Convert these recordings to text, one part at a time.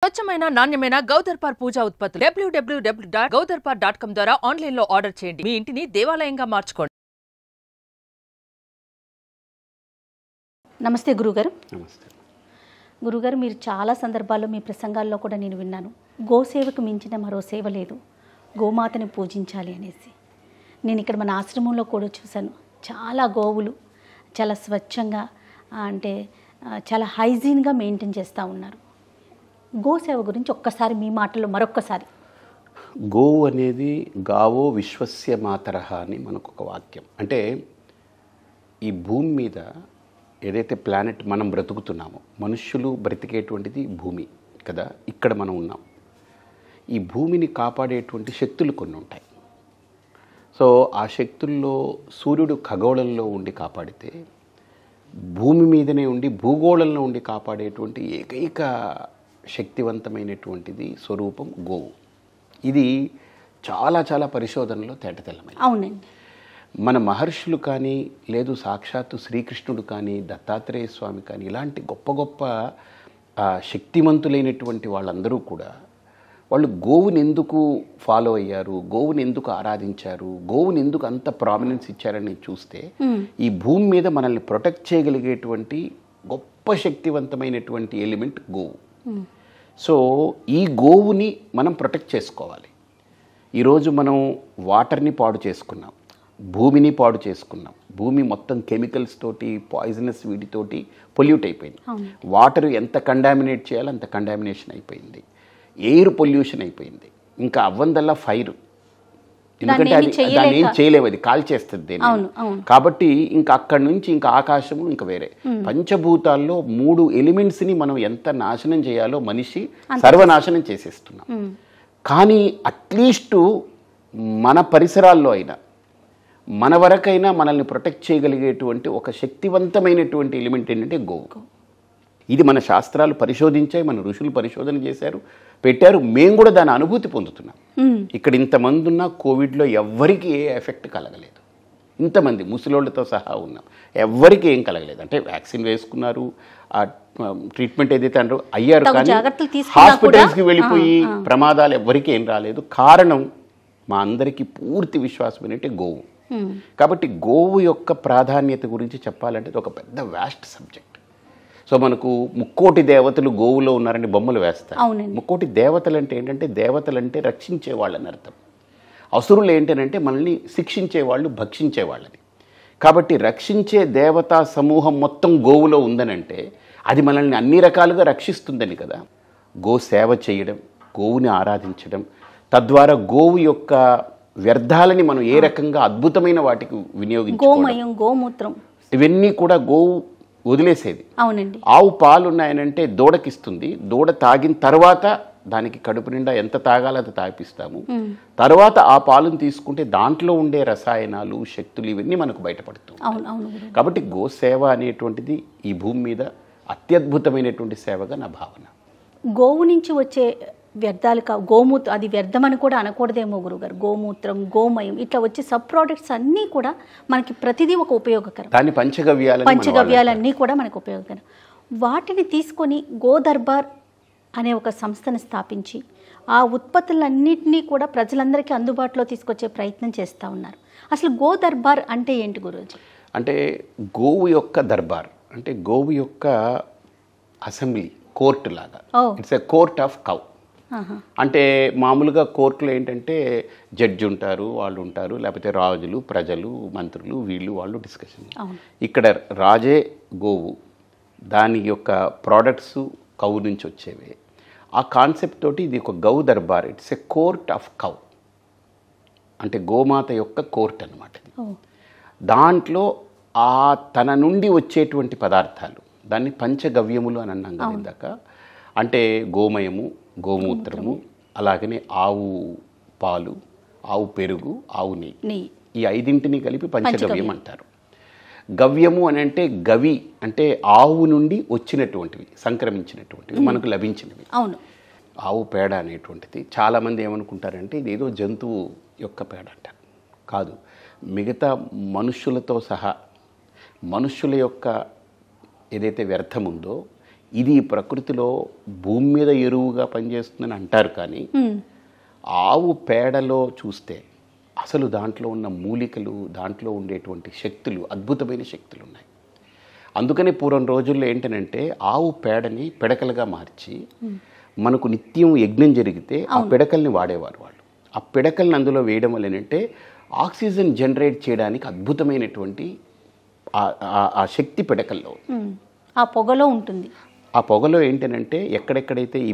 స్వచ్ఛమైన నాణ్యమైన గౌదర్పార్ పూజా ఉత్పత్తులు www.gaudarpar.com ద్వారా ఆన్లైన్ లో ఆర్డర్ చేయండి. మీ ఇంటిని దేవాలయంగా మార్చుకోండి. నమస్తే గురుగారు. నమస్తే గురుగారు, మీరు చాలా సందర్భాల్లో మీ ప్రసంగాల్లో కూడా నేను విన్నాను, గోసేవకు మించిన మరో సేవ లేదు, గోమాతని పూజించాలి అనేసి. నేను ఇక్కడ మన ఆశ్రమంలో కూడా చూశాను, చాలా గోవులు చాలా స్వచ్ఛంగా అంటే చాలా హైజీన్గా మెయింటైన్ చేస్తూ ఉన్నారు. గోసేవ గురించి ఒక్కసారి మీ మాటల్లో మరొక్కసారి. గోవు అనేది గావో విశ్వస్య మాతరహ అని మనకు ఒక వాక్యం. అంటే ఈ భూమి మీద ఏదైతే ప్లానెట్ మనం బ్రతుకుతున్నామో, మనుష్యులు బ్రతికేటువంటిది భూమి కదా, ఇక్కడ మనం ఉన్నాం. ఈ భూమిని కాపాడేటువంటి శక్తులు కొన్ని ఉంటాయి. సో ఆ శక్తుల్లో సూర్యుడు ఖగోళంలో ఉండి కాపాడితే, భూమి మీదనే ఉండి భూగోళంలో ఉండి కాపాడేటువంటి ఏకైక శక్తివంతమైనటువంటిది స్వరూపం గోవు. ఇది చాలా చాలా పరిశోధనలో తేటతెల్లమైంది. అవునండి. మన మహర్షులు కానీ, లేదు సాక్షాత్తు శ్రీకృష్ణుడు కానీ, దత్తాత్రేయ స్వామి కానీ, ఇలాంటి గొప్ప గొప్ప శక్తిమంతులైనటువంటి వాళ్ళందరూ కూడా వాళ్ళు గోవుని ఎందుకు ఫాలో అయ్యారు, గోవుని ఎందుకు ఆరాధించారు, గోవుని ఎందుకు అంత ప్రామినెన్స్ ఇచ్చారని చూస్తే, ఈ భూమి మీద మనల్ని ప్రొటెక్ట్ చేయగలిగేటువంటి గొప్ప శక్తివంతమైనటువంటి ఎలిమెంట్ గోవు. సో ఈ గోవుని మనం ప్రొటెక్ట్ చేసుకోవాలి. ఈరోజు మనం వాటర్ని పాడు చేసుకున్నాం, భూమిని పాడు చేసుకున్నాం. భూమి మొత్తం కెమికల్స్ తోటి, పాయిజనస్ వీటితోటి పొల్యూట్ అయిపోయింది. వాటర్ ఎంత కండామినేట్ చేయాలో అంత కండామినేషన్ అయిపోయింది. ఎయిర్ పొల్యూషన్ అయిపోయింది. ఇంకా అవ్వందల్లా ఫైర్, ఎందుకంటే దాన్ని ఏం చేయలేవు, అది కాల్చేస్తుంది దేన్ని. కాబట్టి ఇంకా అక్కడి నుంచి ఇంకా ఆకాశము ఇంకా వేరే పంచభూతాల్లో 3 ఎలిమెంట్స్ని మనం ఎంత నాశనం చేయాలో మనిషి సర్వనాశనం చేసేస్తున్నాం. కానీ అట్లీస్ట్ మన పరిసరాల్లో అయినా, మన వరకైనా మనల్ని ప్రొటెక్ట్ చేయగలిగేటువంటి ఒక శక్తివంతమైనటువంటి ఎలిమెంట్ ఏంటంటే గోవు. ఇది మన శాస్త్రాలు పరిశోధించాయి, మన ఋషులు పరిశోధన చేశారు, పెట్టారు. మేము కూడా దాని అనుభూతి పొందుతున్నాం. ఇక్కడ ఇంతమంది ఉన్నా కోవిడ్లో ఎవ్వరికి ఏ ఎఫెక్ట్ కలగలేదు. ఇంతమంది ముసలోళ్ళతో సహా ఉన్నాం, ఎవ్వరికి ఏం కలగలేదు. అంటే వ్యాక్సిన్ వేసుకున్నారు, ఆ ట్రీట్మెంట్ ఏదైతే అంటారో అయ్యారు, కానీ హాస్పిటల్స్కి వెళ్ళిపోయి ప్రమాదాలు ఎవ్వరికి ఏం రాలేదు. కారణం మా అందరికీ పూర్తి విశ్వాసం ఏంటంటే గోవు. కాబట్టి గోవు యొక్క ప్రాధాన్యత గురించి చెప్పాలంటే ఇది ఒక పెద్ద వాస్ట్ సబ్జెక్ట్. సో మనకు 3,000,000 దేవతలు గోవులో ఉన్నారని బొమ్మలు వేస్తారు. 3,000,000 దేవతలు అంటే ఏంటంటే, దేవతలు అంటే రక్షించే వాళ్ళని అర్థం. అసురులు ఏంటంటే మనల్ని శిక్షించేవాళ్ళు, భక్షించేవాళ్ళని. కాబట్టి రక్షించే దేవతా సమూహం మొత్తం గోవులో ఉందనంటే అది మనల్ని అన్ని రకాలుగా రక్షిస్తుందని కదా. గో సేవ చేయడం, గోవుని ఆరాధించడం, తద్వారా గోవు యొక్క వ్యర్థాలని మనం ఏ రకంగా అద్భుతమైన వాటికి వినియోగించుకోవడం, గోమూత్రం, ఇవన్నీ కూడా గోవు వదిలేసేది. అవునండి. ఆవు పాలు ఉన్నాయనంటే దూడకిస్తుంది, దూడ తాగిన తర్వాత దానికి కడుపు నిండా ఎంత తాగాలో అది తాగిపిస్తాము. తర్వాత ఆ పాలను తీసుకుంటే దాంట్లో ఉండే రసాయనాలు, శక్తులు ఇవన్నీ మనకు బయటపడుతుంది. కాబట్టి గోసేవ అనేటువంటిది ఈ భూమి మీద అత్యద్భుతమైనటువంటి సేవగా నా భావన. గోవు నుంచి వచ్చే వ్యర్థాలు గోమూత్రం, అది వ్యర్థమని కూడా అనకూడదేమో గురుగారు. గోమూత్రం, గోమయం, ఇట్లా వచ్చే సబ్ ప్రోడక్ట్స్ అన్నీ కూడా మనకి ప్రతిదీ ఒక ఉపయోగకరం. దాని పంచగవ్యాలన్నీ కూడా మనకు ఉపయోగకరం. వాటిని తీసుకొని గోదర్బార్ అనే ఒక సంస్థను స్థాపించి ఆ ఉత్పత్తులన్నింటినీ కూడా ప్రజలందరికీ అందుబాటులో తీసుకొచ్చే ప్రయత్నం చేస్తూ ఉన్నారు. అసలు గోదర్బార్ అంటే ఏంటి గురూజీ? అంటే గోవు యొక్క దర్బార్ అంటే గోవు యొక్క అసెంబ్లీ, కోర్టు లాగా. It's a court of cow. అంటే మామూలుగా కోర్టులో ఏంటంటే జడ్జి ఉంటారు, వాళ్ళు ఉంటారు, లేకపోతే రాజులు, ప్రజలు, మంత్రులు, వీళ్ళు వాళ్ళు డిస్కషన్. ఇక్కడ రాజే గోవు, దాని యొక్క ప్రోడక్ట్స్ కౌ నుంచి వచ్చేవే. ఆ కాన్సెప్ట్ తోటి ఇది ఒక Gau Darbar. It's a court of cow, అంటే గోమాత యొక్క కోర్ట్ అన్నమాట. దాంట్లో ఆ తన నుండి వచ్చేటువంటి పదార్థాలు, దాన్ని పంచగవ్యములు అని అన్నాం కదా ఇందాక. అంటే గోమయము, గోమూత్రము, అలాగనే ఆవు పాలు, ఆవు పెరుగు, ఆవు నెయ్యి, ఈ 5 కలిపి పంచగవ్యం అంటారు. గవ్యము అని అంటే గవి అంటే ఆవు నుండి వచ్చినటువంటివి, సంక్రమించినటువంటివి, మనకు లభించినవి. ఆవు పేడ అనేటువంటిది చాలామంది ఏమనుకుంటారంటే ఇదేదో జంతువు యొక్క పేడ అంటారు. కాదు, మిగతా మనుష్యులతో సహా మనుష్యుల యొక్క ఏదైతే వ్యర్థం ఉందో ఇది ప్రకృతిలో భూమి మీద ఎరువుగా పనిచేస్తుందని అంటారు, కానీ ఆవు పేడలో చూస్తే అసలు దాంట్లో ఉన్న మూలికలు, దాంట్లో ఉండేటువంటి శక్తులు, అద్భుతమైన శక్తులు ఉన్నాయి. అందుకనే పూర్వం రోజుల్లో ఏంటనంటే ఆవు పేడని పిడకలుగా మార్చి మనకు నిత్యం యజ్ఞం జరిగితే ఆ పిడకల్ని వాడేవారు వాళ్ళు. ఆ పిడకల్ని అందులో వేయడం వల్ల ఏంటంటే ఆక్సిజన్ జనరేట్ చేయడానికి అద్భుతమైనటువంటి ఆ శక్తి పిడకల్లో, ఆ పొగలో ఉంటుంది. ఆ పొగలో ఏంటనంటే ఎక్కడెక్కడైతే ఈ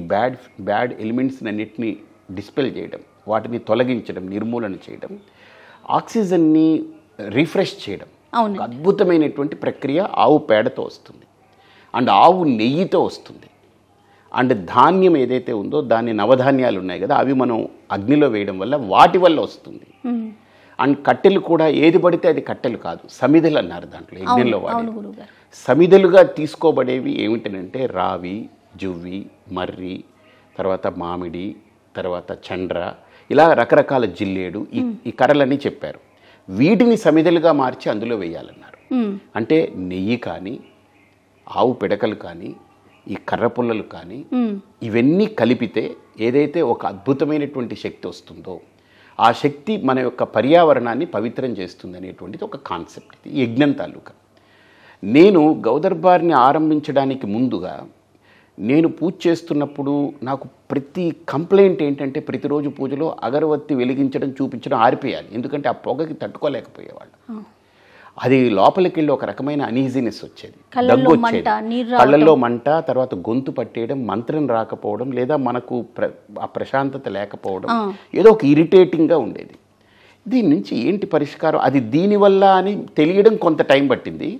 బ్యాడ్ ఎలిమెంట్స్ని అన్నిటినీ డిస్పెల్ చేయడం, వాటిని తొలగించడం, నిర్మూలన చేయడం, ఆక్సిజన్ని రిఫ్రెష్ చేయడం, అద్భుతమైనటువంటి ప్రక్రియ ఆవు పేడతో వస్తుంది. అండ్ ఆవు నెయ్యితో వస్తుంది. అండ్ ధాన్యం ఏదైతే ఉందో దాన్ని నవధాన్యాలు ఉన్నాయి కదా, అవి మనం అగ్నిలో వేయడం వల్ల వాటి వల్ల వస్తుంది. అండ్ కట్టెలు కూడా ఏది పడితే అది కట్టెలు కాదు, సమిధలు అన్నారు దాంట్లో యజ్ఞంలో వాడే. సమిధలుగా తీసుకోబడేవి ఏమిటనంటే రావి, జువ్వి, మర్రి, తర్వాత మామిడి, తర్వాత చండ్ర, ఇలా రకరకాల జిల్లేడు, ఈ కర్రలన్నీ చెప్పారు. వీటిని సమిధలుగా మార్చి అందులో వేయాలన్నారు. అంటే నెయ్యి కానీ, ఆవు పిడకలు కానీ, ఈ కర్ర పుల్లలు కానీ, ఇవన్నీ కలిపితే ఏదైతే ఒక అద్భుతమైనటువంటి శక్తి వస్తుందో ఆ శక్తి మన యొక్క పర్యావరణాన్ని పవిత్రం చేస్తుంది అనేటువంటిది ఒక కాన్సెప్ట్. ఇది యజ్ఞం తాలూకా. నేను గౌదర్బార్ని ఆరంభించడానికి ముందుగా నేను పూజ చేస్తున్నప్పుడు నాకు ప్రతి కంప్లైంట్ ఏంటంటే ప్రతిరోజు పూజలో అగరవత్తి వెలిగించడం, చూపించడం ఆరిపోయాలి. ఎందుకంటే ఆ పొగకి తట్టుకోలేకపోయేవాళ్ళు. అది లోపలికి వెళ్ళి ఒక రకమైన అనీజీనెస్ వచ్చేది, దగ్గు వచ్చేది, కళ్ళల్లో మంట, తర్వాత గొంతు పట్టేయడం, మంత్రం రాకపోవడం, లేదా మనకు ఆ ప్రశాంతత లేకపోవడం, ఏదో ఒక ఇరిటేటింగ్గా ఉండేది. దీని నుంచి ఏంటి పరిష్కారం, అది దీనివల్ల అని తెలియడం కొంత టైం పట్టింది.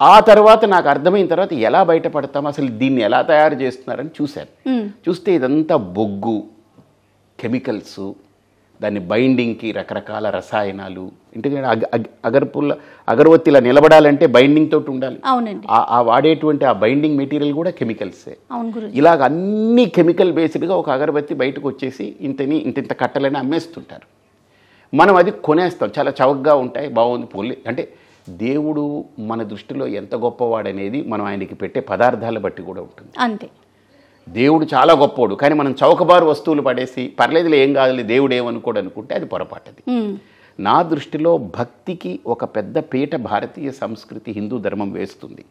ఆ తర్వాత నాకు అర్థమైన తర్వాత ఎలా బయటపడతాం, అసలు దీన్ని ఎలా తయారు చేస్తున్నారని చూశాను. చూస్తే ఇదంతా బొగ్గు, కెమికల్స్, దాన్ని బైండింగ్కి రకరకాల రసాయనాలు. ఎందుకంటే అగరవత్తిలా నిలబడాలంటే బైండింగ్ తోటి ఉండాలి. ఆ వాడేటువంటి ఆ బైండింగ్ మెటీరియల్ కూడా కెమికల్సే. ఇలాగ అన్ని కెమికల్ బేస్డ్గా ఒక అగరబత్తి బయటకు వచ్చేసి ఇంత కట్టలని అమ్మేస్తుంటారు. మనం అది కొనేస్తాం, చాలా చౌకగా ఉంటాయి, బాగుంది పోలే. అంటే దేవుడు మన దృష్టిలో ఎంత గొప్పవాడనేది మనం ఆయనకి పెట్టే పదార్థాల బట్టి కూడా ఉంటుంది. అంతే. దేవుడు చాలా గొప్పోడు, కానీ మనం చౌకబారు వస్తువులు పడేసి పర్లేదులే ఏం కాదులే దేవుడు ఏమనుకోడు అనుకుంటే అది పొరపాటది. నా దృష్టిలో భక్తికి ఒక పెద్ద పీట భారతీయ సంస్కృతి, హిందూ ధర్మం వేస్తుంది.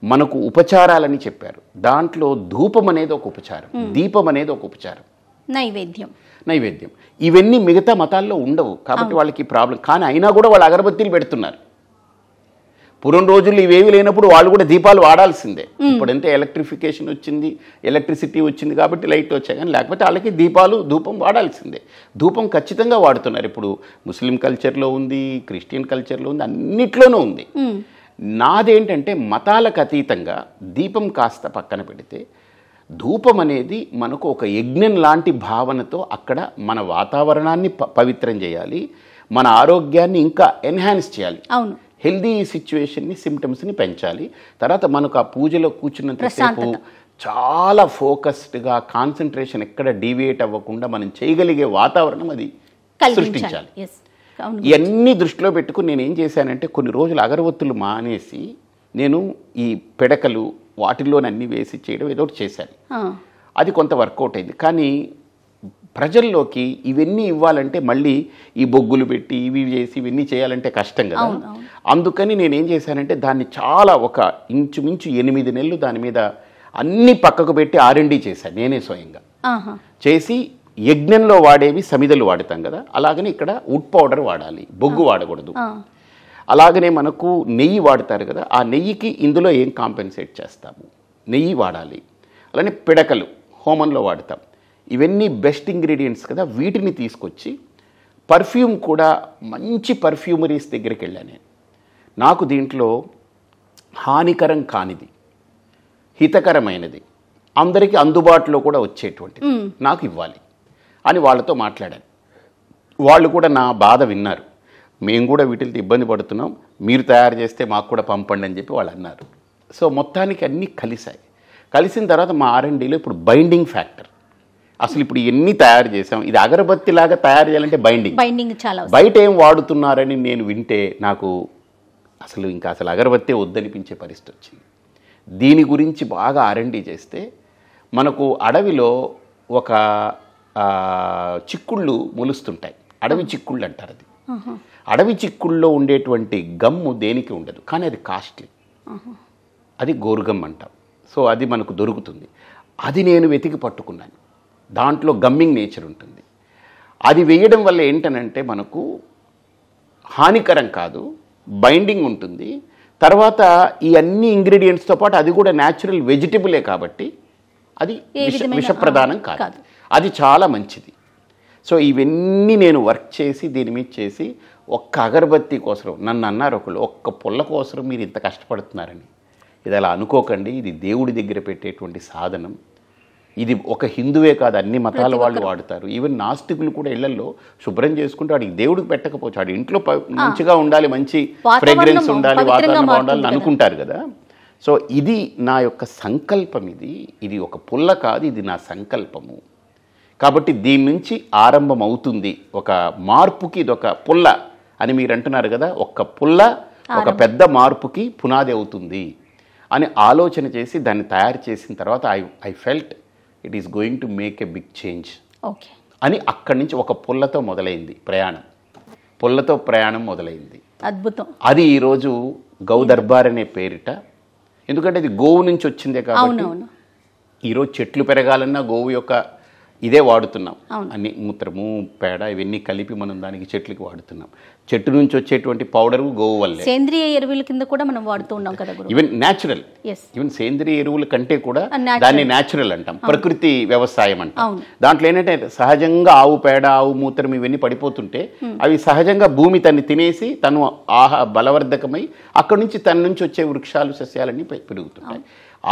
మనకు ఉపచారాలని చెప్పారు, దాంట్లో ధూపం అనేది ఒక ఉపచారం, దీపం అనేది ఒక ఉపచారం, నైవేద్యం. ఇవన్నీ మిగతా మతాల్లో ఉండవు కాబట్టి వాళ్ళకి ప్రాబ్లం. కానీ అయినా కూడా వాళ్ళు అగరబత్తీలు పెడుతున్నారు. పూర్వం రోజుల్లో ఇవేవి లేనప్పుడు వాళ్ళు కూడా దీపాలు వాడాల్సిందే. ఇప్పుడంటే ఎలక్ట్రిఫికేషన్ వచ్చింది, ఎలక్ట్రిసిటీ వచ్చింది కాబట్టి లైట్ వచ్చాయి, కానీ లేకపోతే వాళ్ళకి ధూపం వాడాల్సిందే. ధూపం ఖచ్చితంగా వాడుతున్నారు. ఇప్పుడు ముస్లిం కల్చర్లో ఉంది, క్రిస్టియన్ కల్చర్లో ఉంది, అన్నిట్లోనూ ఉంది. నాదేంటంటే మతాలకు అతీతంగా దీపం కాస్త పక్కన పెడితే ధూపం అనేది మనకు ఒక యజ్ఞం లాంటి భావనతో అక్కడ మన వాతావరణాన్ని పవిత్రం చేయాలి, మన ఆరోగ్యాన్ని ఇంకా ఎన్హాన్స్ చేయాలి, హెల్దీ సిచ్యువేషన్ని, సిమ్టమ్స్ని పెంచాలి. తర్వాత మనకు ఆ పూజలో కూర్చున్నంతసేపు చాలా ఫోకస్డ్గా, కాన్సన్ట్రేషన్ ఎక్కడ డీవియేట్ అవ్వకుండా మనం చేయగలిగే వాతావరణం అది సృష్టించాలి. ఇవన్నీ దృష్టిలో పెట్టుకుని నేను ఏం చేశానంటే కొన్ని రోజులు అగరవత్తులు మానేసి నేను ఈ పిడకలు వాటిల్లోనే అన్నీ వేసి చేయడం ఏదో ఒకటి చేశాను. అది కొంత వర్కౌట్ అయింది. కానీ ప్రజల్లోకి ఇవన్నీ ఇవ్వాలంటే మళ్ళీ ఈ బొగ్గులు పెట్టి ఇవి చేసి ఇవన్నీ చేయాలంటే కష్టం కదా. అందుకని నేనేం చేశానంటే దాన్ని చాలా ఒక ఇంచుమించు 8 నెలలు దాని మీద అన్ని పక్కకు పెట్టి R&D చేశాను నేనే స్వయంగా. చేసి యజ్ఞంలో వాడేవి సమిధలు వాడుతాం కదా, అలాగనే ఇక్కడ వుడ్ పౌడర్ వాడాలి, బొగ్గు వాడకూడదు. అలాగనే మనకు నెయ్యి వాడతారు కదా, ఆ నెయ్యికి ఇందులో ఏం కాంపెన్సేట్ చేస్తాము, నెయ్యి వాడాలి. అలానే పిడకలు హోమంలో వాడతాం. ఇవన్నీ బెస్ట్ ఇంగ్రీడియంట్స్ కదా, వీటిని తీసుకొచ్చి పర్ఫ్యూమ్ కూడా మంచి పర్ఫ్యూమరీస్ దగ్గరికి వెళ్ళాను నేను. నాకు దీంట్లో హానికరం కానిది, హితకరమైనది, అందరికీ అందుబాటులో కూడా వచ్చేటువంటిది నాకు ఇవ్వాలి అని వాళ్ళతో మాట్లాడాను. వాళ్ళు కూడా నా బాధ విన్నారు. మేము కూడా వీటితో ఇబ్బంది పడుతున్నాం, మీరు తయారు చేస్తే మాకు కూడా పంపండి అని చెప్పి వాళ్ళు అన్నారు. సో మొత్తానికి అన్నీ కలిసాయి. కలిసిన తర్వాత మా R&Dలో ఇప్పుడు బైండింగ్ ఫ్యాక్టర్, అసలు ఇప్పుడు ఇవన్నీ తయారు చేసాం, ఇది అగరబత్తి లాగా తయారు చేయాలంటే బైండింగ్ చాలా బయట ఏం వాడుతున్నారని నేను వింటే నాకు అసలు అగరబత్తే వద్దనిపించే పరిస్థితి వచ్చింది. దీని గురించి బాగా ఆర్ఎండి చేస్తే మనకు అడవిలో ఒక చిక్కుళ్ళు మొలుస్తుంటాయి, అడవి చిక్కుళ్ళు అంటారు. అది అడవి చిక్కుళ్ళలో ఉండేటువంటి గమ్ము దేనికి ఉండదు, కానీ అది కాస్ట్లీ, అది గోరుగమ్ అంటాం. సో అది మనకు దొరుకుతుంది. అది నేను వెతికి పట్టుకున్నాను. దాంట్లో గమ్మింగ్ నేచర్ ఉంటుంది. అది వేయడం వల్ల ఏంటనంటే మనకు హానికరం కాదు, బైండింగ్ ఉంటుంది. తర్వాత ఈ అన్ని ఇంగ్రీడియంట్స్తో పాటు అది కూడా న్యాచురల్ వెజిటబులే కాబట్టి అది విషప్రదానం కాదు. అది చాలా మంచిది. సో ఇవన్నీ నేను వర్క్ చేసి దీని మీద చేసి ఒక్క అగరబత్తి కోసం నన్ను అన్నారు ఒకళ్ళు, ఒక్క పుల్ల కోసం మీరు ఇంత కష్టపడుతున్నారని. ఇది అలా అనుకోకండి, ఇది దేవుడి దగ్గర పెట్టేటువంటి సాధనం. ఇది ఒక హిందువే కాదు, అన్ని మతాల వాళ్ళు వాడతారు. ఈవెన్ నాస్తికులు కూడా ఇళ్లలో శుభ్రం చేసుకుంటే వాడికి దేవుడికి పెట్టకపోవచ్చు, వాడి ఇంట్లో మంచిగా ఉండాలి, మంచి ఫ్రేగ్రెన్స్ ఉండాలి, వాతావరణం బాగుండాలని అనుకుంటారు కదా. సో ఇది నా యొక్క సంకల్పం. ఇది ఒక పుల్ల కాదు, ఇది నా సంకల్పము. కాబట్టి దీని నుంచి ఆరంభం అవుతుంది ఒక మార్పుకి. ఇది ఒక పుల్ల అని మీరు అంటున్నారు కదా, ఒక్క పుల్ల ఒక పెద్ద మార్పుకి పునాది అవుతుంది అని ఆలోచన చేసి దాన్ని తయారు చేసిన తర్వాత I felt it is going to make a big change అని అక్కడి నుంచి ఒక పుల్లతో మొదలైంది ప్రయాణం. పుల్లతో ప్రయాణం మొదలైంది. అద్భుతం. అది ఈరోజు గౌ దర్బార్ అనే పేరిట, ఎందుకంటే అది గోవు నుంచి వచ్చిందే కాబట్టి ఈరోజు చెట్లు పెరగాలన్నా గోవు యొక్క ఇదే వాడుతున్నాం. అన్ని మూత్రము పేడ ఇవన్నీ కలిపి మనం దానికి చెట్లకి వాడుతున్నాం. చెట్టు నుంచి వచ్చేటువంటి పౌడరు గోవు వల్లే. సేంద్రియ ఎరువుల కింద కూడా మనం వాడుతూ ఉన్నాం కదా. ఈవెన్ న్యాచురల్, ఈవెన్ సేంద్రియ ఎరువుల కంటే కూడా దాన్ని న్యాచురల్ అంటాం, ప్రకృతి వ్యవసాయం అంటాం. దాంట్లో ఏంటంటే సహజంగా ఆవు పేడ ఆవు మూత్రం ఇవన్నీ పడిపోతుంటే అవి సహజంగా భూమి తన్ని తినేసి తను బలవర్ధకమై అక్కడి నుంచి తన నుంచి వచ్చే వృక్షాలు సస్యాలన్నీ పెరుగుతుంటాయి.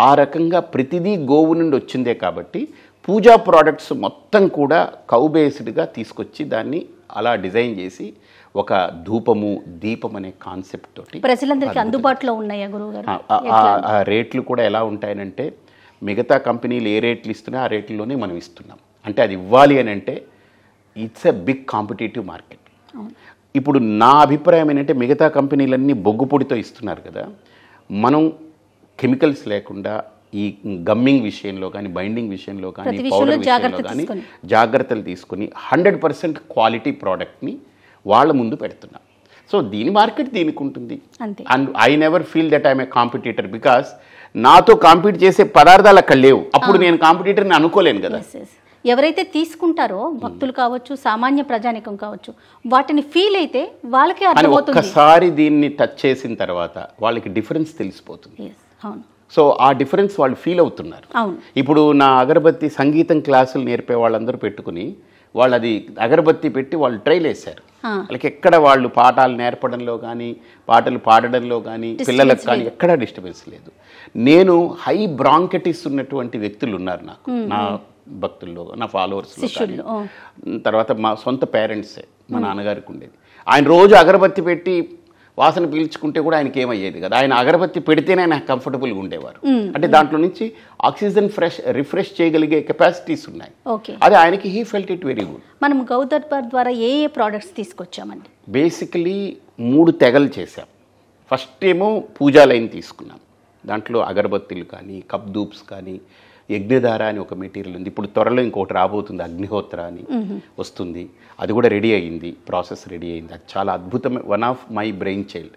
ఆ రకంగా ప్రతిదీ గోవు నుండి వచ్చిందే కాబట్టి పూజా ప్రోడక్ట్స్ మొత్తం కూడా కౌ బేస్డ్గా తీసుకొచ్చి దాన్ని అలా డిజైన్ చేసి ఒక ధూపము దీపం అనే కాన్సెప్ట్ తోటి ప్రజలందరికీ అందుబాటులో ఉన్నాయా గురువుగారు? ఆ రేట్లు కూడా ఎలా ఉంటాయనంటే మిగతా కంపెనీలు ఏ రేట్లు ఇస్తున్నా ఆ రేట్లలోనే మనం ఇస్తున్నాం. అంటే అది ఇవ్వాలి అని అంటే it's a big competitive market. ఇప్పుడు నా అభిప్రాయం ఏంటంటే మిగతా కంపెనీలన్నీ బొగ్గు పొడితో ఇస్తున్నారు కదా, మనం కెమికల్స్ లేకుండా ఈ గమ్మింగ్ విషయంలో కానీ బైండింగ్ విషయంలో కానీ పౌడర్ విషయంలో కానీ జాగ్రత్తలు తీసుకుని 100% క్వాలిటీ ప్రోడక్ట్ని వాళ్ళ ముందు పెడుతున్నాం. సో దీని మార్కెట్ దీనికి ఉంటుంది. And I never feel that I'm a competitor, because నాతో కాంపీట్ చేసే పదార్థాలు అక్కడ లేవు. అప్పుడు నేను కాంపిటీటర్ని అనుకోలేను కదా. ఎవరైతే తీసుకుంటారో భక్తులు కావచ్చు, సామాన్య ప్రజానికం కావచ్చు, వాటిని ఫీల్ అయితే వాళ్ళకే అర్థమవుతుంది. ఒక్కసారి దీన్ని టచ్ చేసిన తర్వాత వాళ్ళకి డిఫరెన్స్ తెలిసిపోతుంది. సో ఆ డిఫరెన్స్ వాళ్ళు ఫీల్ అవుతున్నారు. ఇప్పుడు నా అగరబత్తి సంగీతం క్లాసులు నేర్పే వాళ్ళందరూ పెట్టుకుని వాళ్ళు అది అగరబత్తి పెట్టి వాళ్ళు ట్రైల్ వేశారు. వాళ్ళకి ఎక్కడ వాళ్ళు పాఠాలు నేర్పడంలో కానీ పాటలు పాడడంలో కానీ పిల్లలకు కానీ ఎక్కడా డిస్టర్బెన్స్ లేదు. నేను హై బ్రాంకైటిస్ ఉన్నటువంటి వ్యక్తులు ఉన్నారు నాకు, నా భక్తుల్లో నా ఫాలోవర్స్లో. తర్వాత మా సొంత పేరెంట్సే, మా నాన్నగారికి ఉండేది. ఆయన రోజు అగరబత్తి పెట్టి వాసన పీల్చుకుంటే కూడా ఆయనకి ఏమయ్యేది కదా. ఆయన అగరబత్తి పెడితేనే ఆయన కంఫర్టబుల్గా ఉండేవారు. అంటే దాంట్లో నుంచి ఆక్సిజన్ రిఫ్రెష్ చేయగలిగే కెపాసిటీస్ ఉన్నాయి. అది ఆయనకి he felt it very good. మనం గౌ దర్బార్ ద్వారా ఏ ప్రోడక్ట్స్ తీసుకొచ్చామండి? బేసికలీ 3 తెగలు చేశాం. ఫస్ట్ ఏమో పూజా లైన్ తీసుకున్నాం. దాంట్లో అగరబత్తులు కానీ కప్ ధూప్స్ కానీ యజ్ఞధార అని ఒక మెటీరియల్ ఉంది. ఇప్పుడు త్వరలో ఇంకోటి రాబోతుంది, అగ్నిహోత్ర అని వస్తుంది. అది కూడా రెడీ అయ్యింది, ప్రాసెస్ రెడీ అయింది. అది చాలా అద్భుతమైన one of my brain child.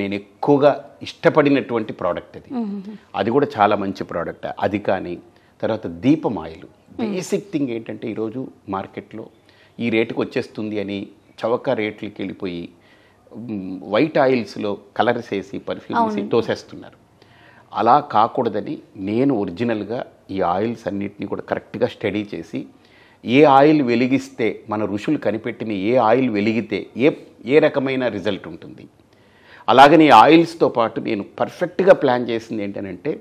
నేను ఎక్కువగా ఇష్టపడినటువంటి ప్రోడక్ట్ అది. అది కూడా చాలా మంచి ప్రోడక్ట్. అది కానీ తర్వాత దీపం ఆయిల్. బేసిక్ థింగ్ ఏంటంటే ఈరోజు మార్కెట్లో ఈ రేటుకి వచ్చేస్తుంది అని చవక రేట్లకి వెళ్ళిపోయి వైట్ ఆయిల్స్లో కలర్స్ వేసి పర్ఫ్యూమ్ వేసి తోసేస్తున్నారు. అలా కాకూడదని నేను ఒరిజినల్గా ఈ ఆయిల్స్ అన్నిటినీ కూడా కరెక్ట్గా స్టడీ చేసి ఏ ఆయిల్ వెలిగిస్తే మన ఋషులు కనిపెట్టిన ఏ ఆయిల్ వెలిగితే ఏ రకమైన రిజల్ట్ ఉంటుంది. అలాగని ఈ ఆయిల్స్తో పాటు నేను పర్ఫెక్ట్గా ప్లాన్ చేసింది ఏంటంటే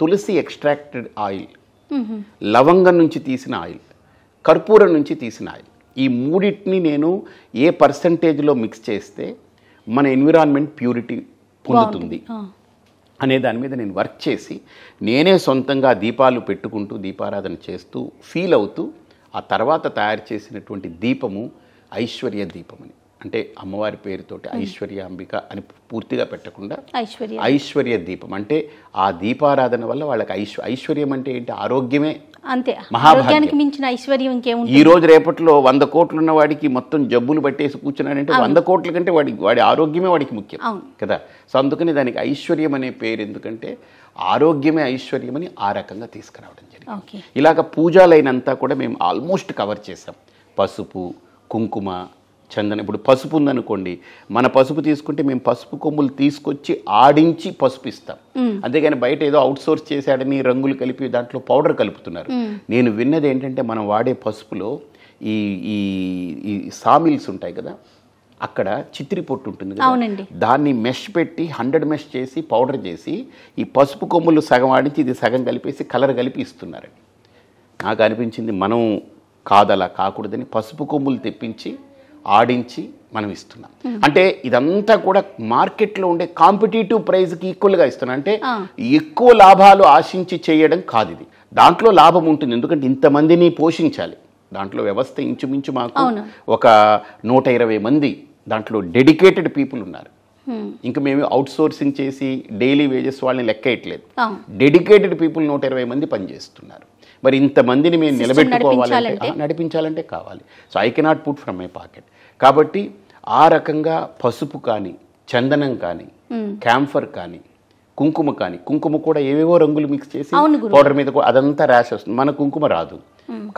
తులసి ఎక్స్ట్రాక్టెడ్ ఆయిల్, లవంగం నుంచి తీసిన ఆయిల్, కర్పూరం నుంచి తీసిన ఆయిల్, ఈ మూడింటిని నేను ఏ పర్సంటేజ్లో మిక్స్ చేస్తే మన ఎన్విరాన్మెంట్ ప్యూరిటీ పొందుతుంది అనే దాని మీద నేను వర్క్ చేసి నేనే సొంతంగా దీపాలు పెట్టుకుంటూ దీపారాధన చేస్తూ ఫీల్ అవుతూ ఆ తర్వాత తయారు చేసినటువంటి దీపము ఐశ్వర్య దీపం అని. అంటే అమ్మవారి పేరుతోటి ఐశ్వర్యాంబిక అని పూర్తిగా పెట్టకుండా ఐశ్వర్య ఐశ్వర్య దీపం అంటే ఆ దీపారాధన వల్ల వాళ్ళకి ఐశ్వర్యం అంటే ఏంటి? ఆరోగ్యమే అంతే. మహాభాగ్యం. ఆరోగ్యానికి మించిన ఐశ్వర్యం ఇంకేముంటుంది? ఈ రోజు రేపట్లో 100 కోట్లు ఉన్న వాడికి మొత్తం జబ్బులు పట్టేసి కూర్చున్నాడంటే 100 కోట్ల కంటే వాడి ఆరోగ్యమే వాడికి ముఖ్యం కదా. సో అందుకని దానికి ఐశ్వర్యం అనే పేరు ఎందుకంటే ఆరోగ్యమే ఐశ్వర్యం అని ఆ రకంగా తీసుకురావడం జరిగింది. ఇలాగ పూజలైనంతా కూడా మేము ఆల్మోస్ట్ కవర్ చేసాం. పసుపు, కుంకుమ, చందనం. ఇప్పుడు పసుపు ఉందనుకోండి, మన పసుపు తీసుకుంటే మేము పసుపు కొమ్ములు తీసుకొచ్చి ఆడించి పసుపు ఇస్తాం. అంతేగాని బయట ఏదో అవుట్ సోర్స్ చేశాడని రంగులు కలిపి దాంట్లో పౌడర్ కలుపుతున్నారు. నేను విన్నది ఏంటంటే మనం వాడే పసుపులో ఈ ఈ సామిల్స్ ఉంటాయి కదా, అక్కడ చిత్రి పొట్టు ఉంటుంది కదా, దాన్ని మెష్ పెట్టి 100 మెష్ చేసి పౌడర్ చేసి ఈ పసుపు కొమ్ములు సగం ఆడించి ఇది సగం కలిపేసి కలర్ కలిపి ఇస్తున్నారని నాకు అనిపించింది. మనం కాదలా కాకూడదని పసుపు కొమ్ములు తెప్పించి ఆడించి మనం ఇస్తున్నాం. అంటే ఇదంతా కూడా మార్కెట్లో ఉండే కాంపిటేటివ్ ప్రైస్కి ఈక్వల్గా ఇస్తున్నాం. అంటే ఎక్కువ లాభాలు ఆశించి చేయడం కాదు ఇది. దాంట్లో లాభం ఉంటుంది, ఎందుకంటే ఇంతమందిని పోషించాలి. దాంట్లో వ్యవస్థ ఇంచుమించు మాకు ఒక 120 మంది దాంట్లో డెడికేటెడ్ పీపుల్ ఉన్నారు. ఇంకా మేము అవుట్ సోర్సింగ్ చేసి డైలీ వేజెస్ వాళ్ళని లెక్కేయట్లేదు. డెడికేటెడ్ పీపుల్ 120 మంది పనిచేస్తున్నారు. మరి ఇంతమందిని మేము నిలబెట్టుకోవాలంటే నడిపించాలంటే కావాలి. So I cannot put from my pocket. కాబట్టి ఆ రకంగా పసుపు కానీ, చందనం కానీ, క్యాంఫర్ కానీ, కుంకుమ కానీ, కుంకుమ కూడా ఏవేవో రంగులు మిక్స్ చేసి పౌడర్ మీద అదంతా ర్యాష్ వస్తుంది. మన కుంకుమ రాదు.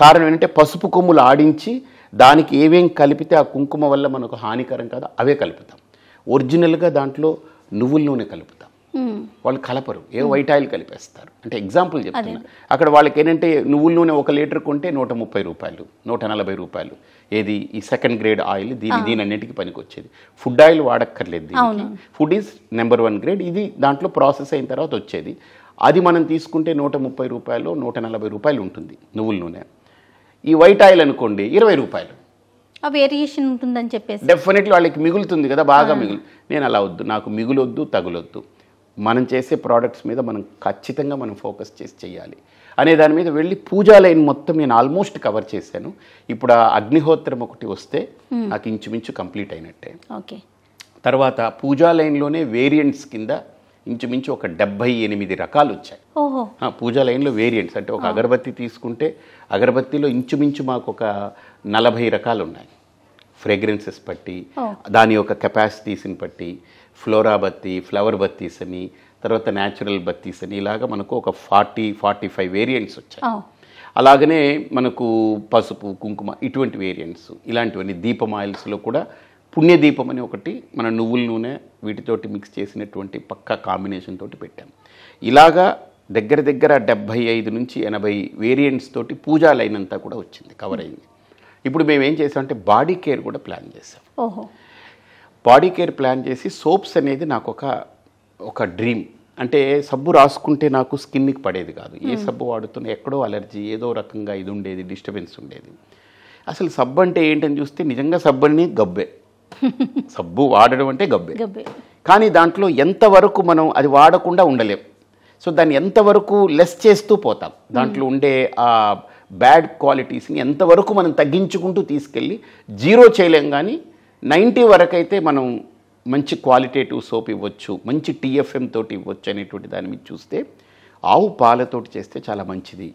కారణం ఏంటంటే పసుపు కొమ్ములు ఆడించి దానికి ఏవేం కలిపితే ఆ కుంకుమ వల్ల మనకు హానికరం కాదు అవే కలుపుతాం. ఒరిజినల్గా దాంట్లో నువ్వుల నూనె కలుపుతాం. వాళ్ళు కలపరు, ఏ వైట్ ఆయిల్ కలిపేస్తారు. అంటే ఎగ్జాంపుల్ చెప్తున్నా. అక్కడ వాళ్ళకి ఏంటంటే నువ్వుల నూనె 1 లీటర్ కొంటే 130 రూపాయలు, 140 రూపాయలు. ఏది ఈ సెకండ్ గ్రేడ్ ఆయిల్, దీని అన్నిటికీ పనికి వచ్చేది. ఫుడ్ ఆయిల్ వాడక్కర్లేదు దీనికి. Food is number 1 grade. ఇది దాంట్లో ప్రాసెస్ అయిన తర్వాత వచ్చేది. అది మనం తీసుకుంటే 130 రూపాయలు, 140 రూపాయలు ఉంటుంది నువ్వుల నూనె. ఈ వైట్ ఆయిల్ అనుకోండి 20 రూపాయలు. వేరియేషన్ ఉంటుందని చెప్పేసి డెఫినెట్లీ వాళ్ళకి మిగులుతుంది కదా, బాగా మిగులు. నేను అలా వద్దు, నాకు మిగులొద్దు, తగులొద్దు. మనం చేసే ప్రోడక్ట్స్ మీద మనం ఖచ్చితంగా మనం ఫోకస్ చేసి చేయాలి అనే దాని మీద వెళ్ళి పూజా లైన్ మొత్తం నేను ఆల్మోస్ట్ కవర్ చేశాను. ఇప్పుడు ఆ అగ్నిహోత్రం ఒకటి వస్తే నాకు ఇంచుమించు కంప్లీట్ అయినట్టే. తర్వాత పూజా లైన్లోనే వేరియంట్స్ కింద ఇంచుమించు ఒక 78 రకాలు వచ్చాయి. పూజా లైన్లో వేరియంట్స్ అంటే ఒక అగరబత్తి తీసుకుంటే అగరబత్తిలో ఇంచుమించు మాకు ఒక 40 రకాలు ఉన్నాయి. ఫ్రేగ్రెన్సెస్ బట్టి, దాని యొక్క కెపాసిటీస్ని బట్టి, ఫ్లోరా బత్తి, ఫ్లవర్ బత్తీస్ అని, తర్వాత న్యాచురల్ బత్తీస్ అని, ఇలాగా మనకు ఒక 40-45 వేరియంట్స్ వచ్చాయి. అలాగనే మనకు పసుపు, కుంకుమ ఇటువంటి వేరియంట్స్, ఇలాంటివన్నీ దీపం ఆయిల్స్లో కూడా పుణ్యదీపం అని ఒకటి మన నువ్వుల నూనె వీటితోటి మిక్స్ చేసినటువంటి పక్కా కాంబినేషన్ తోటి పెట్టాం. ఇలాగా దగ్గర 75 నుంచి 80 వేరియంట్స్ తోటి పూజా లైన్ అంతా కూడా వచ్చింది, కవర్ అయింది. ఇప్పుడు మేము ఏం చేసామంటే బాడీ కేర్ కూడా ప్లాన్ చేసాం. బాడీ కేర్ ప్లాన్ చేసి సోప్స్ అనేది నాకు ఒక డ్రీమ్. అంటే సబ్బు రాసుకుంటే నాకు స్కిన్కి పడేది కాదు. ఏ సబ్బు వాడుతున్నా ఎక్కడో అలర్జీ, ఏదో రకంగా ఇది ఉండేది, డిస్టర్బెన్స్ ఉండేది. అసలు సబ్బు అంటే ఏంటని చూస్తే నిజంగా సబ్బుని గబ్బే. సబ్బు వాడడం అంటే గబ్బే. కానీ దాంట్లో ఎంతవరకు మనం అది వాడకుండా ఉండలేం. సో దాన్ని ఎంతవరకు లెస్ చేస్తూ పోతాం. దాంట్లో ఉండే ఆ బ్యాడ్ క్వాలిటీస్ని ఎంతవరకు మనం తగ్గించుకుంటూ తీసుకెళ్ళి 0 చేయలేం. కానీ 90 వరకు అయితే మనం మంచి క్వాలిటేటివ్ సోప్ ఇవ్వచ్చు, మంచి TFM తోటి ఇవ్వచ్చు అనేటువంటి దాని మీద చూస్తే ఆవు పాలతోటి చేస్తే చాలా మంచిది.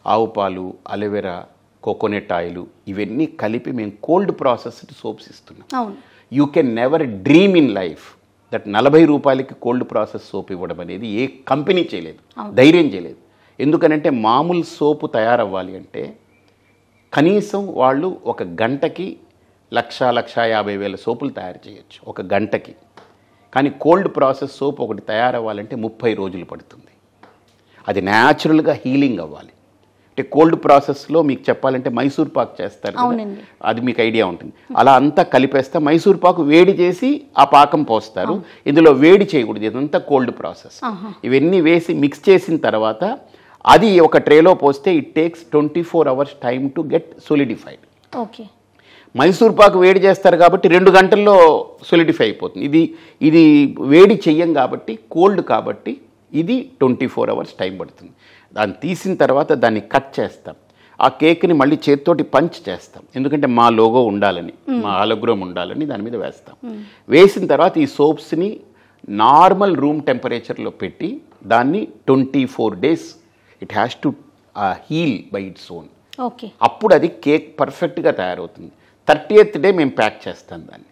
ఆవు పాలు, అలోవెరా, కోకోనట్ ఆయిల్ ఇవన్నీ కలిపి మేము కోల్డ్ ప్రాసెస్డ్ సోప్స్ ఇస్తున్నాం. You can never dream in life that 40 రూపాయలకి కోల్డ్ ప్రాసెస్ సోప్ ఇవ్వడం అనేది ఏ కంపెనీ చేయలేదు, ధైర్యం చేయలేదు. ఎందుకనంటే మామూలు సోపు తయారవ్వాలి అంటే కనీసం వాళ్ళు ఒక గంటకి 1,50,000 సోపులు తయారు చేయొచ్చు ఒక గంటకి. కానీ కోల్డ్ ప్రాసెస్ సోప్ ఒకటి తయారవ్వాలంటే 30 రోజులు పడుతుంది. అది న్యాచురల్గా హీలింగ్ అవ్వాలి. అంటే కోల్డ్ ప్రాసెస్లో మీకు చెప్పాలంటే మైసూర్ పాక్ చేస్తారు, అది మీకు ఐడియా ఉంటుంది. అలా అంతా కలిపేస్తే మైసూర్ పాకు వేడి చేసి ఆ పాకం పోస్తారు. ఇందులో వేడి చేయకూడదు, ఇదంతా కోల్డ్ ప్రాసెస్. ఇవన్నీ వేసి మిక్స్ చేసిన తర్వాత అది ఒక ట్రేలో పోస్తే it takes 24 hours time to get solidified. Mysore pak వేడి చేస్తారు కాబట్టి 2 గంటల్లో సోలిడిఫై అయిపోతుంది. ఇది వేడి చెయ్యం కాబట్టి, కోల్డ్ కాబట్టి ఇది 24 hours టైం పడుతుంది. దాన్ని తీసిన తర్వాత దాన్ని కట్ చేస్తాం. ఆ కేక్ని మళ్ళీ చేతితోటి పంచ్ చేస్తాం, ఎందుకంటే మా లోగో ఉండాలని, మా హాలోగ్రామ్ ఉండాలని దాని మీద వేస్తాం. వేసిన తర్వాత ఈ సోప్స్ని నార్మల్ రూమ్ టెంపరేచర్లో పెట్టి దాన్ని 24 days it has to heal by its own. Okay, అప్పుడు అది కేక్ పర్ఫెక్ట్గా తయారవుతుంది. 30th day మేము ప్యాక్ చేస్తాం దాన్ని.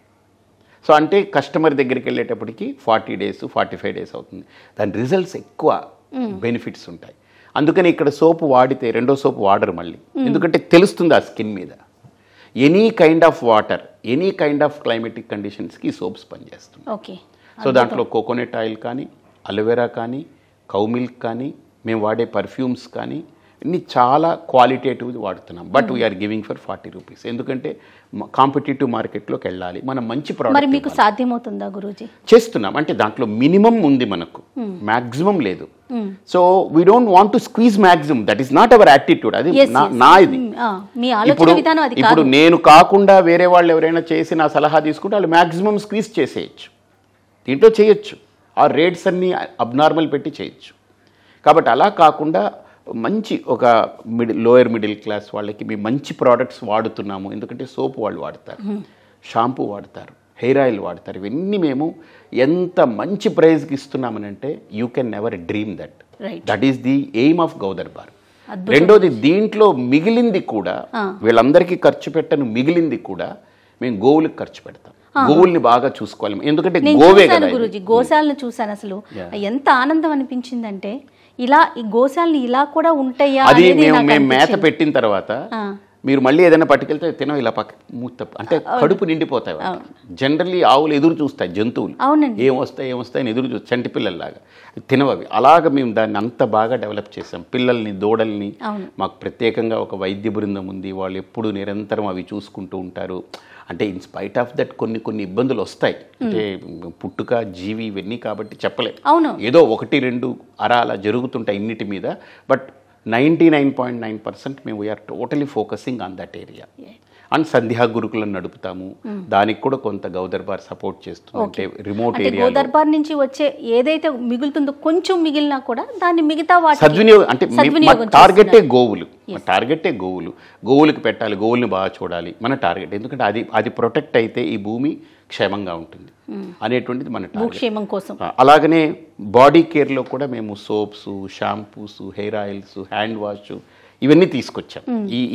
సో అంటే కస్టమర్ దగ్గరికి వెళ్ళేటప్పటికి 40 days 45 days అవుతుంది. దాని రిజల్ట్స్ ఎక్కువ బెనిఫిట్స్ ఉంటాయి. అందుకని ఇక్కడ సోపు వాడితే రెండో సోపు వాడరు మళ్ళీ, ఎందుకంటే తెలుస్తుంది ఆ స్కిన్ మీద. Any kind of water, any kind of climatic కండిషన్స్కి సోప్స్ పనిచేస్తుంది. ఓకే. సో దాంట్లో కోకోనట్ ఆయిల్ కానీ, అలోవెరా కానీ, కౌ మిల్క్ కానీ, మేము వాడే పర్ఫ్యూమ్స్ కానీ ఇన్ని చాలా క్వాలిటేటివ్ వాడుతున్నాం. But we are giving for 40 rupees, ఎందుకంటే కాంపిటేటివ్ మార్కెట్లోకి వెళ్ళాలి, మనం మంచి మరి ప్రోడక్ట్ మీకు సాధ్యమవుతుందా గురూజీ? చేస్తున్నాం. అంటే దాంట్లో మినిమం ఉంది, మనకు మ్యాక్సిమం లేదు. So we don't want to squeeze maximum, that is not our attitude. అది నా ఇది. మీ ఆలోచన విధానం అది కాదు. ఇప్పుడు నేను కాకుండా వేరే వాళ్ళు ఎవరైనా చేసి నా సలహా తీసుకుంటే వాళ్ళు మ్యాక్సిమం స్క్వీజ్ చేసేయచ్చు, దీంట్లో చేయొచ్చు. ఆ రేట్స్ అన్నీ అబ్నార్మల్ పెట్టి చేయొచ్చు. కాబట్టి అలా కాకుండా మంచి ఒక లోయర్ మిడిల్ క్లాస్ వాళ్ళకి మేము మంచి ప్రోడక్ట్స్ వాడుతున్నాము. ఎందుకంటే సోప్ వాళ్ళు వాడతారు, షాంపూ వాడతారు, హెయిర్ ఆయిల్ వాడతారు. ఇవన్నీ మేము ఎంత మంచి ప్రైస్కి ఇస్తున్నామనంటే you can never dream that. That is the aim of Gau Darbar. రెండోది, దీంట్లో మిగిలింది కూడా వీళ్ళందరికీ ఖర్చు పెట్టను మిగిలింది కూడా మేము గోవులకు ఖర్చు పెడతాం. గోవుల్ని బాగా చూసుకోవాలి, ఎందుకంటే గోవే కదా. గురూజీ, గోశాలను చూసాను, అసలు ఎంత ఆనందం అనిపించిందంటే ఇలా ఈ గోశాలని ఇలా కూడా ఉంటాయా. అది మేము మేత పెట్టిన తర్వాత మీరు మళ్ళీ ఏదైనా పట్టుకెళ్తే తినవు, ఇలా పక్క మూత అంటే కడుపు నిండిపోతాయి. జనరల్లీ ఆవులు ఎదురు చూస్తాయి, జంతువులు ఏమొస్తాయని ఎదురు చూస్తాయి, చంటి పిల్లల్లాగా తినవవి. అలాగ మేము దాన్ని అంత బాగా డెవలప్ చేసాం. పిల్లల్ని, దూడల్ని మాకు ప్రత్యేకంగా ఒక వైద్య బృందం ఉంది, వాళ్ళు ఎప్పుడు నిరంతరం అవి చూసుకుంటూ ఉంటారు. అంటే ఇన్స్పైట్ ఆఫ్ దట్ కొన్ని ఇబ్బందులు వస్తాయి, అంటే పుట్టుక జీవి ఇవన్నీ కాబట్టి చెప్పలేం. ఏదో 1-2 అలా జరుగుతుంటాయి ఇన్నిటి మీద. బట్ 99.9% మేము we are totally focusing on that area. And Sandhya గురుకులను నడుపుతాము, దానికి కూడా కొంత గౌదర్బార్ సపోర్ట్ చేస్తుంది. అంటే రిమోట్ ఏరియా గౌదర్బార్ నుంచి వచ్చే ఏదైతే మిగులుతుందో కొంచెం మిగిలినా కూడా దాన్ని మిగతా వాటి సద్వినియోగం. అంటే టార్గెటే గోవులు, గోవులకు పెట్టాలి, గోవుల్ని బాగా చూడాలి మన టార్గెట్. ఎందుకంటే అది ప్రొటెక్ట్ అయితే ఈ భూమి క్షేమంగా ఉంటుంది అనేటువంటిది మన టార్గెట్ కోసం. అలాగనే బాడీ కేర్లో కూడా మేము soaps, shampoos, hair oils, hand wash ఇవన్నీ తీసుకొచ్చాం.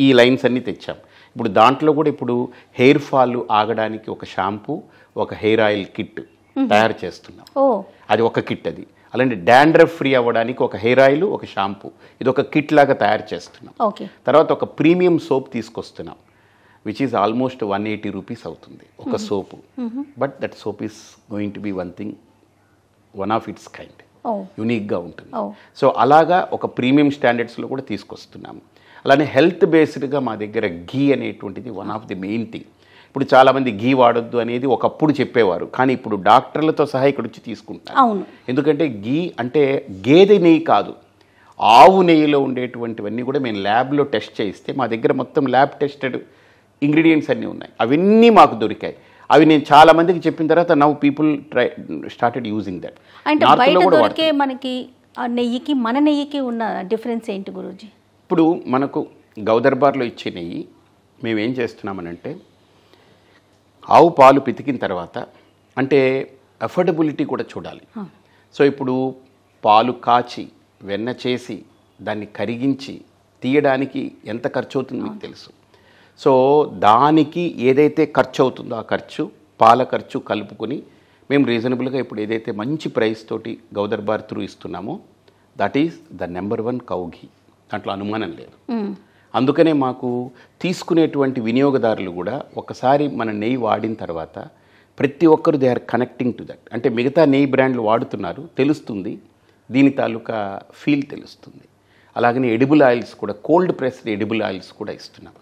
ఈ లైన్స్ అన్నీ తెచ్చాం. ఇప్పుడు దాంట్లో కూడా ఇప్పుడు హెయిర్ ఫాల్ ఆగడానికి ఒక షాంపూ, ఒక హెయిర్ ఆయిల్ కిట్ తయారు చేస్తున్నాం. అది ఒక కిట్. అది అలాంటి డాండ్రఫ్ ఫ్రీ అవ్వడానికి ఒక హెయిర్ ఆయిల్, ఒక షాంపూ, ఇది ఒక కిట్ లాగా తయారు చేస్తున్నాం. తర్వాత ఒక ప్రీమియం సోప్ తీసుకొస్తున్నాం, విచ్ ఈజ్ ఆల్మోస్ట్ 180 rupees అవుతుంది ఒక soap. But that soap is going to be one of its kind, యూనిక్గా ఉంటుంది. సో అలాగా ఒక ప్రీమియం స్టాండర్డ్స్లో కూడా తీసుకొస్తున్నాము. అలానే హెల్త్ బేస్డ్గా మా దగ్గర ఘీ అనేటువంటిది one of the main thing. ఇప్పుడు చాలామంది ఘీ వాడొద్దు అనేది ఒకప్పుడు చెప్పేవారు, కానీ ఇప్పుడు డాక్టర్లతో సహా ఇక్కడ వచ్చి తీసుకుంటారు. ఎందుకంటే ఘీ అంటే గేదె నెయ్యి కాదు, ఆవు నెయ్యిలో ఉండేటువంటివన్నీ కూడా మేము ల్యాబ్లో టెస్ట్ చేయిస్తే మా దగ్గర మొత్తం ల్యాబ్ టెస్టెడ్ ఇంగ్రీడియంట్స్ అన్నీ ఉన్నాయి. అవన్నీ మాకు దొరికాయి. అవి నేను చాలా మందికి చెప్పిన తర్వాత now people started using that. అంటే బయట దొరికే మనకి నెయ్యికి మన నెయ్యికి ఉన్న డిఫరెన్స్ ఏంటి గురూజీ? ఇప్పుడు మనకు గౌదర్బార్లో ఇచ్చే నెయ్యి మేమేం చేస్తున్నామనంటే, ఆవు పాలు పితికిన తర్వాత అంటే అఫోర్డబిలిటీ కూడా చూడాలి. సో ఇప్పుడు పాలు కాచి వెన్న చేసి దాన్ని కరిగించి తీయడానికి ఎంత ఖర్చు అవుతుందో మీకు తెలుసు. సో దానికి ఏదైతే ఖర్చు అవుతుందో ఆ ఖర్చు, పాల ఖర్చు కలుపుకొని మేము రీజనబుల్గా ఇప్పుడు ఏదైతే మంచి ప్రైస్ తోటి గౌదర్బార్ త్రూ ఇస్తున్నామో that is the number 1 cow ghee, దాంట్లో అనుమానం లేదు. అందుకనే మాకు తీసుకునేటువంటి వినియోగదారులు కూడా ఒకసారి మన నెయ్యి వాడిన తర్వాత ప్రతి ఒక్కరు they are connecting to that. అంటే మిగతా నెయ్యి బ్రాండ్లు వాడుతున్నారు, తెలుస్తుంది, దీని తాలూకా ఫీల్ తెలుస్తుంది. అలాగనే ఎడిబుల్ ఆయిల్స్ కూడా, కోల్డ్ ప్రెస్డ్ ఎడిబుల్ ఆయిల్స్ కూడా ఇస్తున్నాం.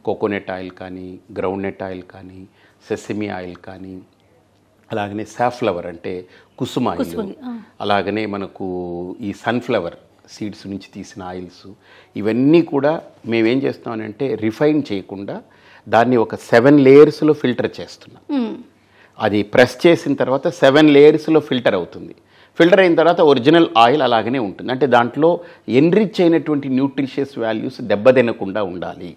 కోకోనట్ ఆయిల్ కానీ, గ్రౌండ్ నట్ ఆయిల్ కానీ, సెసమి ఆయిల్ కానీ, అలాగనే సాఫ్లవర్ అంటే కుసుమ ఆయిల్, అలాగనే మనకు ఈ సన్ఫ్లవర్ సీడ్స్ నుంచి తీసిన ఆయిల్స్, ఇవన్నీ కూడా మేమేం చేస్తున్నామంటే రిఫైన్ చేయకుండా దాన్ని ఒక 7 layers ఫిల్టర్ చేస్తున్నాం. అది ప్రెస్ చేసిన తర్వాత 7 layers ఫిల్టర్ అవుతుంది. ఫిల్టర్ అయిన తర్వాత ఒరిజినల్ ఆయిల్ అలాగనే ఉంటుంది. అంటే దాంట్లో ఎన్రిచ్ అయినటువంటి న్యూట్రిషియస్ వాల్యూస్ దెబ్బతినకుండా ఉండాలి.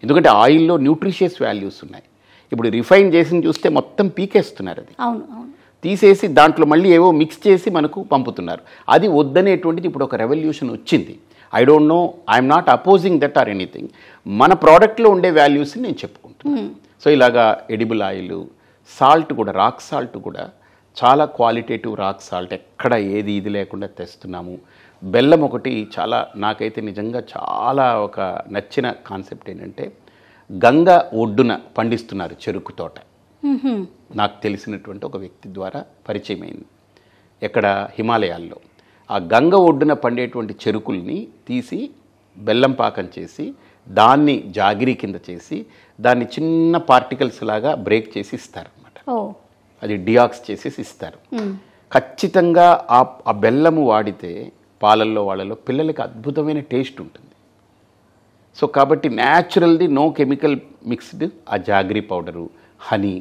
ఎందుకంటే ఆయిల్లో న్యూట్రిషియస్ వాల్యూస్ ఉన్నాయి. ఇప్పుడు రిఫైన్ చేసి చూస్తే మొత్తం పీకేస్తున్నారు, అది అవును అవును తీసేసి దాంట్లో మళ్ళీ ఏవో మిక్స్ చేసి మనకు పంపుతున్నారు. అది వద్దనేటువంటిది ఇప్పుడు ఒక రెవల్యూషన్ వచ్చింది. I don't know, I'm not opposing that or anything. మన ప్రోడక్ట్లో ఉండే వాల్యూస్ని నేను చెప్పుకుంటున్నాను. సో ఇలాగా ఎడిబుల్ ఆయిల్, సాల్ట్ కూడా, రాక్ సాల్ట్ కూడా చాలా క్వాలిటేటివ్ రాక్ సాల్ట్, ఎక్కడ ఏది ఇది లేకుండా తెస్తున్నాము. బెల్లం ఒకటి చాలా నాకైతే నిజంగా చాలా ఒక నచ్చిన కాన్సెప్ట్ ఏంటంటే, గంగ ఒడ్డున పండిస్తున్నారు చెరుకు తోట. నాకు తెలిసినటువంటి ఒక వ్యక్తి ద్వారా పరిచయం అయింది. ఎక్కడ, హిమాలయాల్లో. ఆ గంగ ఒడ్డున పండేటువంటి చెరుకుల్ని తీసి బెల్లం పాకం చేసి దాన్ని జాగిరి కింద చేసి దాన్ని చిన్న పార్టికల్స్ లాగా బ్రేక్ చేసి ఇస్తారనమాట. అది డియాక్స్ చేసేసి ఇస్తారు. ఖచ్చితంగా ఆ బెల్లము వాడితే పాలల్లో వాళ్ళలో పిల్లలకి అద్భుతమైన టేస్ట్ ఉంటుంది. సో కాబట్టి న్యాచురల్ది, నో కెమికల్ మిక్స్డ్ ఆ జాగ్రీ పౌడరు, హనీ,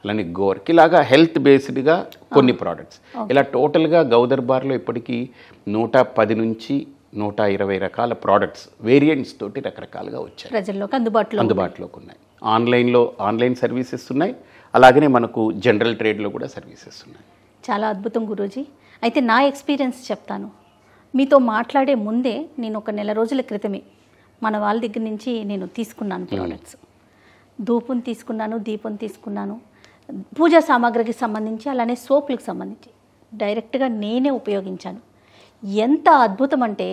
అలానే గోవర్క్, ఇలాగా హెల్త్ బేస్డ్గా కొన్ని ప్రోడక్ట్స్. ఇలా టోటల్గా గౌదర్బార్లో ఇప్పటికీ 110 నుంచి 120 రకాల ప్రోడక్ట్స్ వేరియంట్స్ తోటి రకరకాలుగా వచ్చాయి, ప్రజల్లోకి అందుబాటులోకి ఉన్నాయి. ఆన్లైన్ సర్వీసెస్ ఉన్నాయి, అలాగనే మనకు జనరల్ ట్రేడ్లో కూడా సర్వీసెస్ ఉన్నాయి. చాలా అద్భుతం గురూజీ. అయితే నా ఎక్స్పీరియన్స్ చెప్తాను. మీతో మాట్లాడే ముందే నేను ఒక నెల రోజుల క్రితమే మన వాళ్ళ దగ్గర నుంచి నేను తీసుకున్నాను ప్రోడక్ట్స్. ధూపం తీసుకున్నాను, దీపం తీసుకున్నాను, పూజా సామాగ్రికి సంబంధించి, అలానే సోపులకు సంబంధించి డైరెక్ట్గా నేనే ఉపయోగించాను. ఎంత అద్భుతం అంటే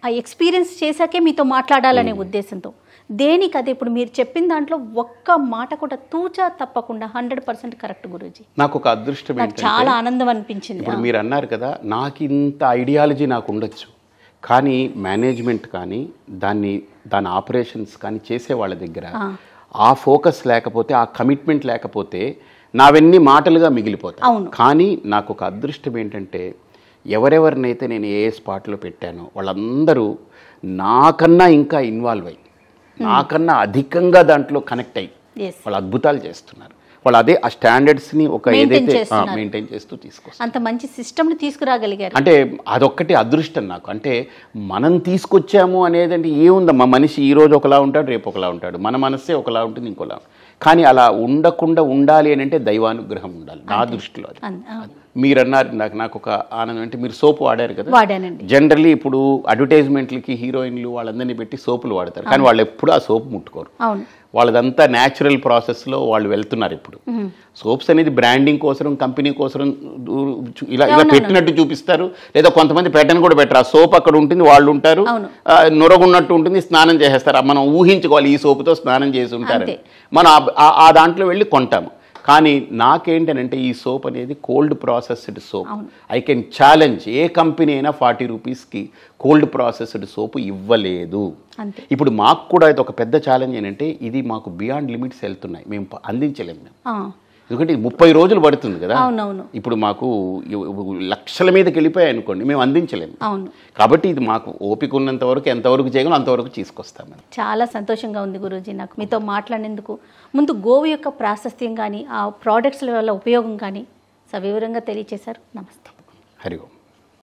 ఆ ఎక్స్పీరియన్స్ చేశాకే మీతో మాట్లాడాలనే ఉద్దేశంతో. దేనికి అదే, ఇప్పుడు మీరు చెప్పిన దాంట్లో ఒక్క మాట కూడా తూచా తప్పకుండా 100% కరెక్ట్ గురూజీ. నాకు ఒక అదృష్టం ఏంటంటే, చాలా ఆనందం అనిపించింది. ఇప్పుడు మీరు అన్నారు కదా, నాకు ఇంత ఐడియాలజీ నాకు ఉండొచ్చు, కానీ మేనేజ్మెంట్ కానీ దాని ఆపరేషన్స్ కానీ చేసే వాళ్ళ దగ్గర ఆ ఫోకస్ లేకపోతే, ఆ కమిట్మెంట్ లేకపోతే నావన్నీ మాటలుగా మిగిలిపోతాయి. కానీ నాకు ఒక అదృష్టం ఏంటంటే, ఎవరెవరినైతే నేను ఏ స్పాట్లో పెట్టానో వాళ్ళందరూ నాకన్నా ఇంకా ఇన్వాల్వ్ అయ్యి, నాకన్నా అధికంగా దాంట్లో కనెక్ట్ అయ్యి వాళ్ళు అద్భుతాలు చేస్తున్నారు. వాళ్ళు అదే ఆ స్టాండర్డ్స్ని ఒక ఏదైతే మెయింటైన్ చేస్తూ తీసుకొస్తారు. అంత మంచి సిస్టమ్ని తీసుకురాగలిగారు అంటే అదొక్కటి అదృష్టం నాకు. అంటే మనం తీసుకొచ్చాము అనేది అంటే ఏముందమ్మా, మనిషి ఈరోజు ఒకలా ఉంటాడు, రేపు ఒకలా ఉంటాడు, మన మనస్సే ఒకలా ఉంటుంది, ఇంకోలా. కానీ అలా ఉండకుండా ఉండాలి అని అంటే దైవానుగ్రహం ఉండాలి నా దృష్టిలో. మీరు అన్నారు నాకు ఒక ఆనందం అంటే, మీరు సోపు వాడారు కదా. వాడానండి. జనరల్లీ ఇప్పుడు అడ్వర్టైజ్మెంట్లకి హీరోయిన్లు వాళ్ళందరినీ పెట్టి సోపులు వాడతారు, కానీ వాళ్ళు ఎప్పుడు ఆ సోపు ముట్టుకోరు. వాళ్ళదంతా న్యాచురల్ ప్రాసెస్లో వాళ్ళు వెళ్తున్నారు. ఇప్పుడు సోప్స్ అనేది బ్రాండింగ్ కోసం, కంపెనీ కోసం ఇలా పెట్టినట్టు చూపిస్తారు, లేదా కొంతమంది పెట్టని కూడా పెట్టరు. ఆ సోప్ అక్కడ ఉంటుంది, వాళ్ళు ఉంటారు, నొరగున్నట్టు ఉంటుంది, స్నానం చేసేస్తారు. మనం ఊహించుకోవాలి ఈ సోపుతో స్నానం చేసి ఉంటారని. మనం ఆ దాంట్లో వెళ్ళి కొంటాము. కానీ నాకేంటనంటే, ఈ సోప్ అనేది cold processed soap. I can challenge A company అయినా 40 రూపీస్కి కోల్డ్ ప్రాసెస్డ్ సోపు ఇవ్వలేదు. ఇప్పుడు మాకు కూడా ఇది ఒక పెద్ద ఛాలెంజ్ ఏంటంటే, ఇది మాకు బియాండ్ లిమిట్స్ వెళ్తున్నాయి, మేము అందించలేము. మేము ఎందుకంటే 30 రోజులు పడుతుంది కదా. ఇప్పుడు మాకు లక్షల మీదకి వెళ్ళిపోయాయి అనుకోండి, మేము అందించలేము. కాబట్టి ఇది మాకు ఓపిక ఉన్నంత వరకు ఎంతవరకు చేయగలం అంతవరకు తీసుకొస్తాం. చాలా సంతోషంగా ఉంది గురూజీ నాకు మీతో మాట్లాడినందుకు. ముందు గోవు యొక్క ప్రాశస్త్యం కానీ, ఆ ప్రోడక్ట్స్ వల్ల ఉపయోగం కానీ సవివరంగా తెలియచేశారు. నమస్తే. హరి ఓం.